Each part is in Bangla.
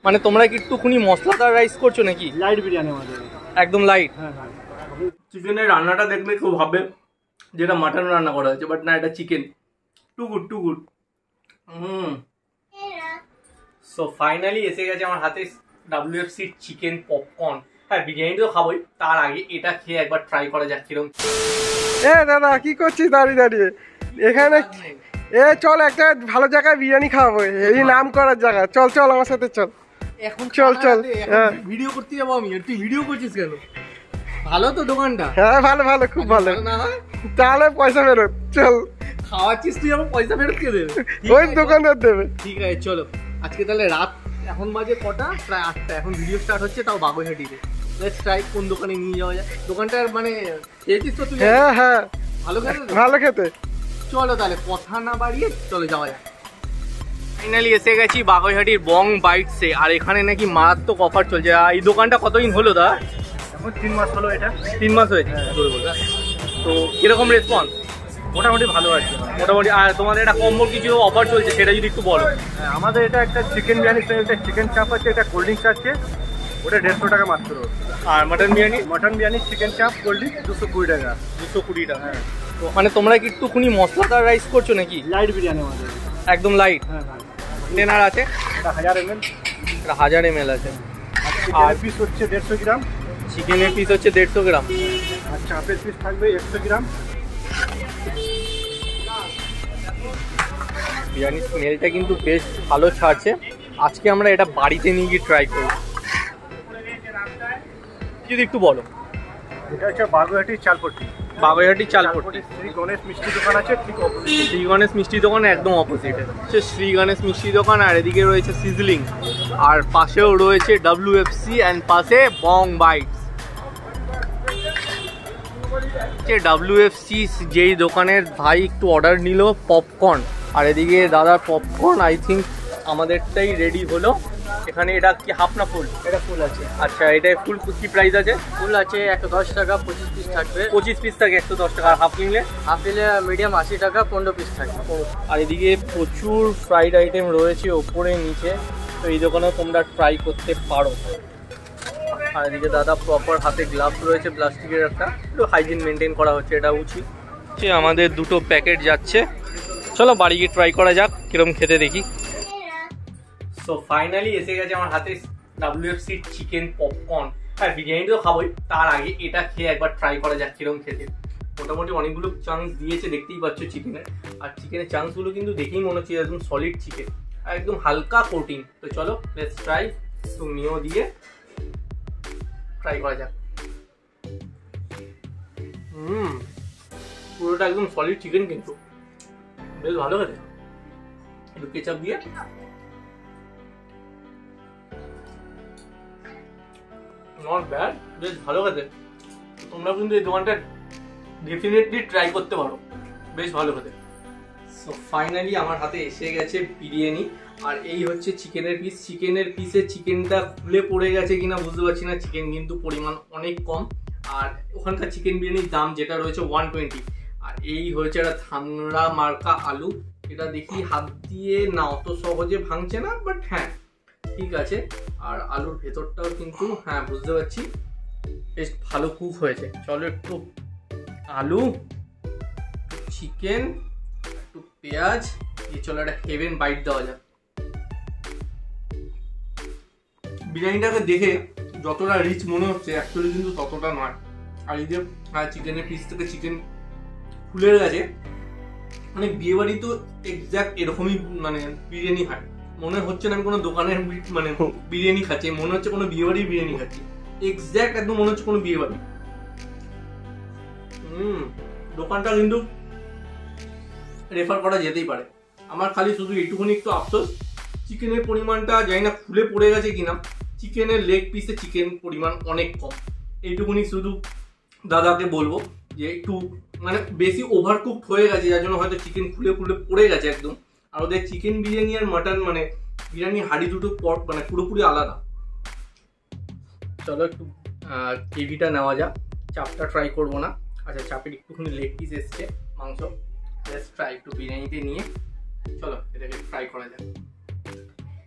মানে তোমরা কি একটুখানি মশলাদার রাইস করছো নাকি? লাইট বিরিয়ানি আমাদের, একদম লাইট। হ্যাঁ হ্যাঁ। চিকেনের রান্নাটা দেখলে কেউ ভাবে যেটা মাটন রান্না করা হয়েছে, বাট না, এটা chicken. Too good, too good. So finally এসে গেছে আমার হাতে WFC চিকেন পপকর্ন। হ্যাঁ, বিরিয়ানি তো খাবোই, তার আগে এটা খেয়ে একবার ট্রাই করা যাক কিরকম। এ দাদা কি করছিস দাঁড়িয়ে দাঁড়িয়ে এখানে? চল একটা ভালো জায়গায় বিরিয়ানি খাওয়াবো, এই নাম করার জায়গা। চল চল আমার সাথে চল। এখন চল চল। ভিডিও করতে যাবো আমি, তুই ভিডিও করছিস কেন? ভালো তো দোকানটা? হ্যাঁ ভালো ভালো, খুব ভালো। না হয় তাহলে পয়সা ফেরত। চল, খাওয়াচ্ছিস তুই, আমার পয়সা ফেরত কে দেবে? ওই দোকানদার দেবে। ঠিক আছে চলো। আজকে তাহলে রাত এখন বাজে কটা? প্রায় 8টা। এখন ভিডিও স্টার্ট হচ্ছে, তাও বাগুইহাটিতে। লেটস ট্রাই কোন দোকানে নিয়ে যাওয়া যায়। দোকানটার মানে খেয়েছিস তো তুই? হ্যাঁ হ্যাঁ, ভালো খেতে, ভালো খেতে। চলো তাহলে কথা না বাড়িয়ে চলে যাওয়া যায়। ফাইনালি এসে গেছি বাগুইহাটির বং বাইটসে, আর এখানে নাকি মারাত্মক অফার চলছে। এই দোকানটা কতদিন হলো দা? এখন 3 মাস হলো। এটা 3 মাস হয়েছে। তো কিরকম রেসপন্স? মোটামুটি ভালো আছে মোটামুটি। আর তোমাদের একটা কম্বো কিছু অফার চলছে, সেটা যদি একটু বলো। হ্যাঁ, আমাদের এটা একটা চিকেন বিরিয়ানি, একটা চিকেন চাপ আছে, একটা কোল্ড ড্রিঙ্কস আছে, ওটা 150 টাকা মাত্র। আর mutton biryani? Mutton biryani, chicken chop, cold drinks 220 টাকা। 220 টাকা। হ্যাঁ, তো মানে তোমরা কি একটুখানি মশলাদার রাইস করছো নাকি? লাইট বিরিয়ানি আমাদের, একদম লাইট। হ্যাঁ হ্যাঁ। টেনার আছে? এটা 1000 ml। এটা 1000 ml আছে। আর পিস হচ্ছে 150 গ্রাম। চিকেনের পিস হচ্ছে 150 গ্রাম। আর চাপের পিস থাকবে 100 গ্রাম। বিরিয়ানির স্মেলটা কিন্তু বেশ ভালো ছাড়ছে। আজকে আমরা এটা বাড়িতে নিয়ে গিয়ে ট্রাই করব। যদি একটু বলো। এটা হচ্ছে বাগুইহাটির চালপট্টি। বাগুইহাটির চালপট্টি। শ্রী গণেশ মিষ্টি দোকান আছে ঠিক অপোজিট। শ্রী গণেশ মিষ্টি দোকান একদম অপোজিটে হচ্ছে শ্রী গণেশ মিষ্টি দোকান, আর এদিকে রয়েছে সিজলিং, আর পাশেও রয়েছে WFC, অ্যান্ড পাশে বং বাইটস। WFC যেই দোকানের ভাই একটু অর্ডার নিল পপকর্ন, আর এদিকে দাদার পপকর্ন আই থিঙ্ক আমাদেরটাই রেডি হলো। এখানে এটা কি হাফ না ফুল? এটা ফুল আছে। আচ্ছা, এটা ফুল কি প্রাইস আছে? ফুল আছে 110 টাকা, 25 পিস থাকবে। 25 পিস থাকে 110 টাকা। আর হাফ নিলে? হাফ নিলে মিডিয়াম 80 টাকা, 15 পিস থাকবে। আর এদিকে প্রচুর ফ্রাইড আইটেম রয়েছে ওপরে নিচে, তো এই দোকানেও তোমরা ট্রাই করতে পারো। আর এদিকে দাদা প্রপার হাতে গ্লাভস রয়েছে, প্লাস্টিকের একটা, একটু হাইজিন মেনটেন করা হচ্ছে, এটা উচিত। আমাদের দুটো প্যাকেট যাচ্ছে, চলো বাড়ি গিয়ে ট্রাই করা যাক কিরকম খেতে দেখি। সো ফাইনালি এসে গেছে আমার হাতে WFC চিকেন পপকর্ন। হ্যাঁ, বিরিয়ানি তো খাবোই, তার আগে এটা খেয়ে একবার ট্রাই করা যাক কিরকম খেতে। মোটামুটি অনেকগুলো চান্স দিয়েছে, দেখতেই পাচ্ছ চিকেনের। আর চিকেনের চান্সগুলো কিন্তু দেখেই মনে হচ্ছে একদম সলিড চিকেন, আর একদম হালকা কোটিং। তো চলো লেটস ট্রাই। তুমিও দিয়ে ট্রাই করা যাক। পুরোটা একদম সলিড চিকেন, কিন্তু বেশ ভালো খেতে। একটু কেচাপ দিয়ে নট ব্যাড, বেশ ভালো খেতে। তোমরা কিন্তু এই দোকানটা ডেফিনেটলি ট্রাই করতে পারো, বেশ ভালো খেতে। সো ফাইনালি আমার হাতে এসে গেছে বিরিয়ানি, আর এই হচ্ছে চিকেনের পিস। চিকেনের পিসে চিকেনটা খুলে পড়ে গেছে কিনা বুঝতে পারছি না, চিকেন কিন্তু পরিমাণ অনেক কম। আর ওখানকার চিকেন বিরিয়ানির দাম যেটা রয়েছে 120। আর এই হয়েছে একটা ধামরা মার্কা আলু, এটা দেখি হাত দিয়ে না অত সহজে ভাঙছে না, বাট হ্যাঁ ঠিক আছে। আর আলুর ভেতরটাও কিন্তু হ্যাঁ বুঝতে পারছি বেশ ভালো কুক হয়েছে। চলো একটু আলু, চিকেন, একটু পেঁয়াজ দিয়ে চলো একটা হেভেন বাইট দেওয়া যাক। বিরিয়ানিটাকে দেখে যতটা রিচ মনে হচ্ছে অ্যাকচুয়ালি কিন্তু ততটা নয়। আর এই যে চিকেনের পিস থেকে চিকেন ফুলে গেছে, মানে বিয়ে বাড়ি তো এক্স্যাক্ট এরকমই মানে বিরিয়ানি হয়। মনে হচ্ছে না আমি কোনো দোকানের মানে বিরিয়ানি খাচ্ছি, মনে হচ্ছে কোনো বিয়ে বাড়ির বিরিয়ানি খাচ্ছি। এক্স্যাক্ট একদম মনে হচ্ছে কোনো বিয়ে বাড়ি। দোকানটা কিন্তু রেফার করা যেতেই পারে। আমার খালি শুধু এইটুকুনি একটু আফসোস, চিকেনের পরিমাণটা জানি না ফুলে পড়ে গেছে কিনা। চিকেনের লেগ পিসে চিকেন পরিমাণ অনেক কম, এইটুকুনি শুধু দাদাকে বলবো যে একটু মানে বেশি ওভারকুকড হয়ে গেছে, যার জন্য হয়তো চিকেন ফুলে ফুলে পড়ে গেছে একদম। আর ওদের চিকেন বিরিয়ানি আর মাটন মানে বিরিয়ানি হাঁড়ি দুটো পট মানে পুরোপুরি আলাদা। চলো একটু গ্রেভিটা নেওয়া যাক, চাপটা ট্রাই করবো না। আচ্ছা, চাপের একটুখানি লেগ পিস এসছে মাংস, লেটস ট্রাই একটু বিরিয়ানিতে নিয়ে। চলো এটাকে ফ্রাই করা যাক।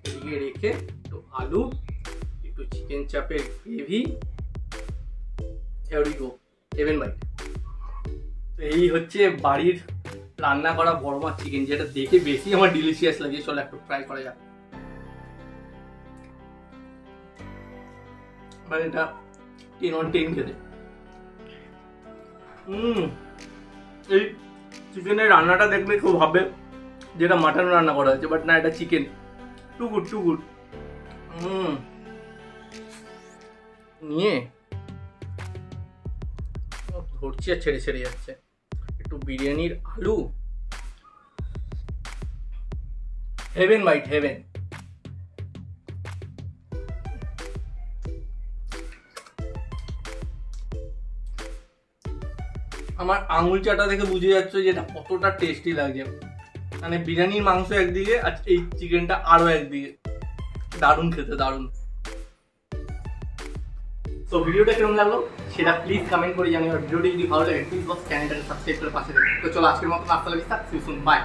এদিকে রেখে একটু আলু, একটু চিকেন চাপের গ্রেভি, এরিগো হেভেন বাইট। এই হচ্ছে বাড়ির রান্না করা বড় মাছ চিকেন, যেটা দেখে বেশি আমার ডিলিশিয়াস লাগে। চলো একটু ট্রাই করা যাক। মানে এটা 10 on 10 খেতে। এই চিকেনের রান্নাটা দেখলে খুব ভাবে যেটা মাটন রান্না করা হয়েছে, বাট না, এটা chicken. Too good too good. নিয়ে ধরছি আর ছেড়ে ছেড়ে যাচ্ছে। একটু বিরিয়ানির আলু, হেভেন বাইট হেভেন। আমার আঙুল চাটা দেখে বুঝে যাচ্ছে যে এটা কতটা টেস্টি লাগছে। মানে বিরিয়ানির মাংস একদিকে আর এই চিকেনটা আরো একদিকে। দারুণ খেতে, দারুণ। তো ভিডিওটা কেমন লাগলো সেটা প্লিজ কমেন্ট করে জানিও। আর ভিডিওটি যদি ভালো লাগে প্লিজ বস চ্যানেলটাকে সাবস্ক্রাইব করে পাশে থাকো। তো চলো আজকের মতো আসসালামু আলাইকুম, বাই।